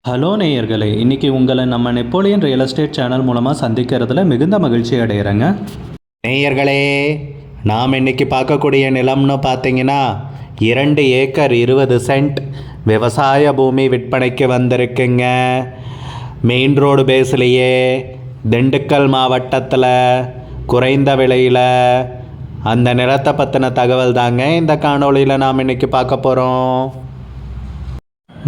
Hello நேயர்களே, இன்றைக்கி உங்களை நம்ம நெப்போலியன் ரியல் எஸ்டேட் சேனல் மூலமாக சந்திக்கிறதுல மிகுந்த மகிழ்ச்சி அடைகிறேங்க. நேயர்களே, நாம் இன்றைக்கி பார்க்கக்கூடிய நிலம்னு பார்த்தீங்கன்னா 2 ஏக்கர் 20 சென்ட் விவசாய பூமி விற்பனைக்கு வந்திருக்குங்க. மெயின் ரோடு பேஸ்லேயே திண்டுக்கல் மாவட்டத்தில் குறைந்த விலையில் அந்த நிலத்தை பற்றின தகவல் தாங்க இந்த காணொளியில் நாம் இன்றைக்கி பார்க்க போகிறோம்.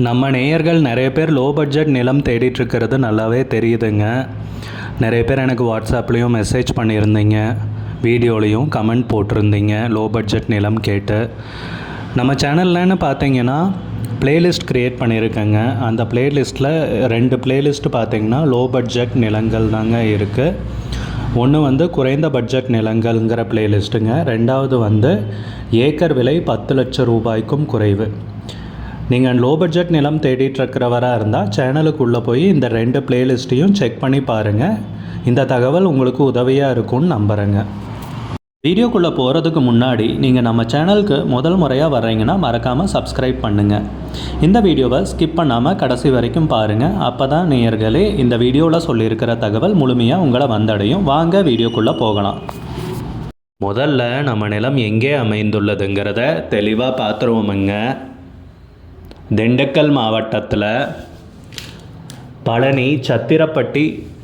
நம்ம நேயர்கள் நிறைய பேர் லோ பட்ஜெட் நிலம் தேடிட்டுருக்கிறது நல்லாவே தெரியுதுங்க. நிறைய பேர் எனக்கு வாட்ஸ்அப்லேயும் மெசேஜ் பண்ணியிருந்தீங்க, வீடியோலையும் கமெண்ட் போட்டிருந்தீங்க லோ பட்ஜெட் நிலம் கேட்டு. நம்ம சேனல்லன்னு பார்த்தீங்கன்னா ப்ளேலிஸ்ட் க்ரியேட் பண்ணியிருக்கேங்க. அந்த ப்ளேலிஸ்ட்டில் 2 ப்ளேலிஸ்ட்டு பார்த்தீங்கன்னா லோ பட்ஜெட் நிலங்கள் தாங்க இருக்குது. ஒன்று குறைந்த பட்ஜெட் நிலங்கள்ங்கிற ப்ளேலிஸ்ட்டுங்க. 2வது ஏக்கர் விலை 10 லட்சம் ரூபாய்க்கும் குறைவு. நீங்கள் லோ பட்ஜெட் நிலம் தேடிட்டுருக்கிறவராக இருந்தால் சேனலுக்குள்ளே போய் இந்த 2 ப்ளேலிஸ்ட்டையும் செக் பண்ணி பாருங்கள். இந்த தகவல் உங்களுக்கு உதவியாக இருக்கும்னு நம்புகிறேங்க. வீடியோக்குள்ளே போகிறதுக்கு முன்னாடி நீங்கள் நம்ம சேனலுக்கு முதல் முறையாக வர்றீங்கன்னா மறக்காமல் சப்ஸ்கிரைப் பண்ணுங்கள். இந்த வீடியோவை ஸ்கிப் பண்ணாமல் கடைசி வரைக்கும் பாருங்கள். அப்போ தான் நேயர்களே இந்த வீடியோவில் சொல்லியிருக்கிற தகவல் முழுமையாக உங்களை வந்தடையும். வாங்க வீடியோக்குள்ளே போகலாம். முதல்ல நம்ம நிலம் எங்கே அமைந்துள்ளதுங்கிறத தெளிவாக பார்த்துருவோமுங்க. திண்டுக்கல் மாவட்டத்தில் பழனி சத்திரப்பட்டி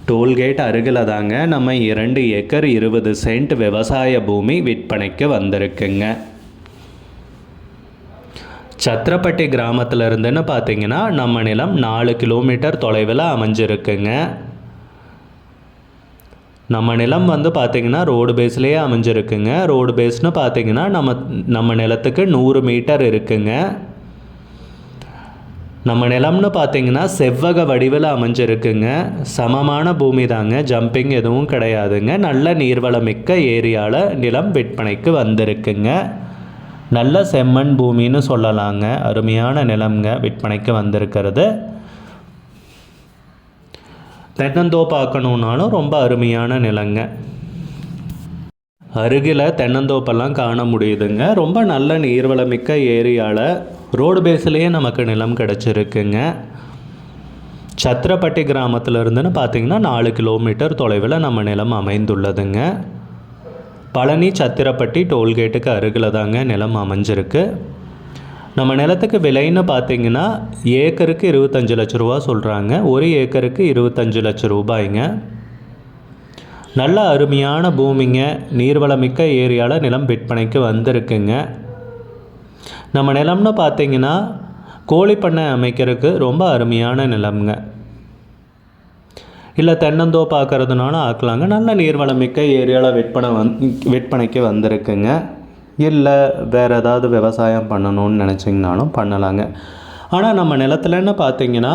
டோல்கேட் அருகில் தாங்க நம்ம 2 ஏக்கர் 20 சென்ட் விவசாய பூமி விற்பனைக்கு வந்திருக்குங்க. சத்திரப்பட்டி கிராமத்தில் இருந்துன்னு பார்த்தீங்கன்னா நம்ம நிலம் 4 கிலோமீட்டர் தொலைவில் அமைஞ்சிருக்குங்க. நம்ம நிலம் பார்த்திங்கன்னா ரோடு பேஸ்லேயே அமைஞ்சிருக்குங்க. ரோடு பேஸ்னு பார்த்திங்கன்னா நம்ம நிலத்துக்கு 100 மீட்டர் இருக்குங்க. நம்ம நிலம்னு பார்த்தீங்கன்னா செவ்வக வடிவில் அமைஞ்சிருக்குங்க. சமமான பூமி தாங்க, ஜம்பிங் எதுவும் கிடையாதுங்க. நல்ல நீர்வளமிக்க ஏரியாவில் நிலம் விற்பனைக்கு வந்திருக்குங்க. நல்ல செம்மண் பூமின்னு சொல்லலாங்க. அருமையான நிலம்ங்க விற்பனைக்கு வந்திருக்கிறது. தென்னந்தோப்பாக்கணுன்னாலும் ரொம்ப அருமையான நிலங்க. அருகில் தென்னந்தோப்பெல்லாம் காண முடியுதுங்க. ரொம்ப நல்ல நீர்வளமிக்க ஏரியாவில் ரோடு பேஸ்லேயே நமக்கு நிலம் கிடச்சிருக்குங்க. சத்திரப்பட்டி கிராமத்தில் இருந்துன்னு பார்த்தீங்கன்னா 4 கிலோமீட்டர் தொலைவில் நம்ம நிலம் அமைந்துள்ளதுங்க. பழனி சத்திரப்பட்டி டோல்கேட்டுக்கு அருகில் தாங்க நிலம் அமைஞ்சிருக்கு. நம்ம நிலத்துக்கு விலைன்னு பார்த்தீங்கன்னா ஏக்கருக்கு 25 லட்ச ரூபா சொல்கிறாங்க. 1 ஏக்கருக்கு 25 லட்சம் ரூபாய்ங்க. நல்ல அருமையான பூமிங்க, நீர்வளமிக்க ஏரியாவில் நிலம் விற்பனைக்கு வந்திருக்குங்க. நம்ம நிலம்னு பார்த்தீங்கன்னா கோழிப்பண்ணை அமைக்கிறதுக்கு ரொம்ப அருமையான நிலம்ங்க. இல்லை தென்னந்தோப்பு ஆக்கிறதுனால ஆக்கலாங்க. நல்ல நீர்வளமிக்க ஏரியாவில் விற்பனைக்கு வந்திருக்குங்க. இல்லை வேறு ஏதாவது விவசாயம் பண்ணணும்னு நினச்சிங்கனாலும் பண்ணலாங்க. ஆனால் நம்ம நிலத்துலன்னு பார்த்தீங்கன்னா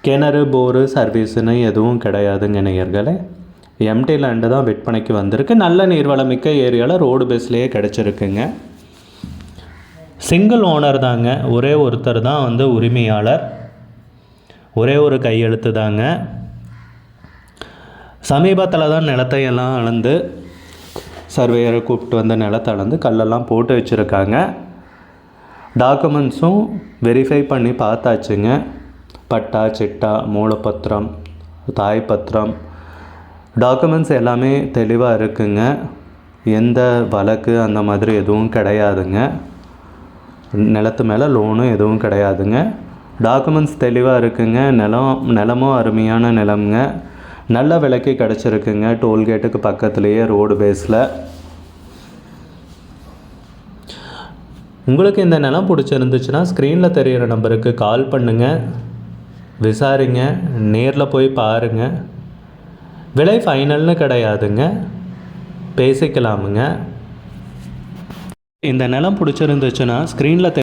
கிணறு போரு சர்வீஸுன்னு எதுவும் கிடையாதுங்க நேயர்களே. எம்டி லேண்டு தான் விற்பனைக்கு வந்திருக்கு. நல்ல நீர்வளமிக்க ஏரியாவில் ரோடு பேஸ்லேயே கிடச்சிருக்குங்க. சிங்கிள் ஓனர் தாங்க, ஒரே ஒருத்தர் தான் உரிமையாளர். ஒரே ஒரு கையெழுத்து தாங்க. சமீபத்தில் தான் நிலத்தையெல்லாம் அளந்து சர்வேயரை கூப்பிட்டு நிலத்தை அளந்து கல்லெல்லாம் போட்டு வச்சுருக்காங்க. டாக்குமெண்ட்ஸும் வெரிஃபை பண்ணி பார்த்தாச்சுங்க. பட்டா சிட்டா மூலப்பத்திரம் தாய்ப்பத்திரம் டாக்குமெண்ட்ஸ் எல்லாமே தெளிவாக இருக்குங்க. எந்த வழக்கு அந்த மாதிரி எதுவும் கிடையாதுங்க. நிலத்து மேலே லோனும் எதுவும் கிடையாதுங்க. டாக்குமெண்ட்ஸ் தெளிவாக இருக்குங்க. நிலமும் அருமையான நிலம்ங்க. நல்ல விலைக்கு கிடச்சிருக்குங்க. டோல்கேட்டுக்கு பக்கத்துலேயே ரோடு பேஸில். உங்களுக்கு இந்த நிலம் பிடிச்சிருந்துச்சுன்னா ஸ்க்ரீனில் தெரிகிற நம்பருக்கு கால் பண்ணுங்கள், விசாரிங்க, நேரில் போய் பாருங்கள். விலை ஃபைனல்னு கிடையாதுங்க, பேசிக்கலாமுங்க. இந்த நிலம் பிடிச்சிருந்துச்சுன்னா ஸ்க்ரீனில்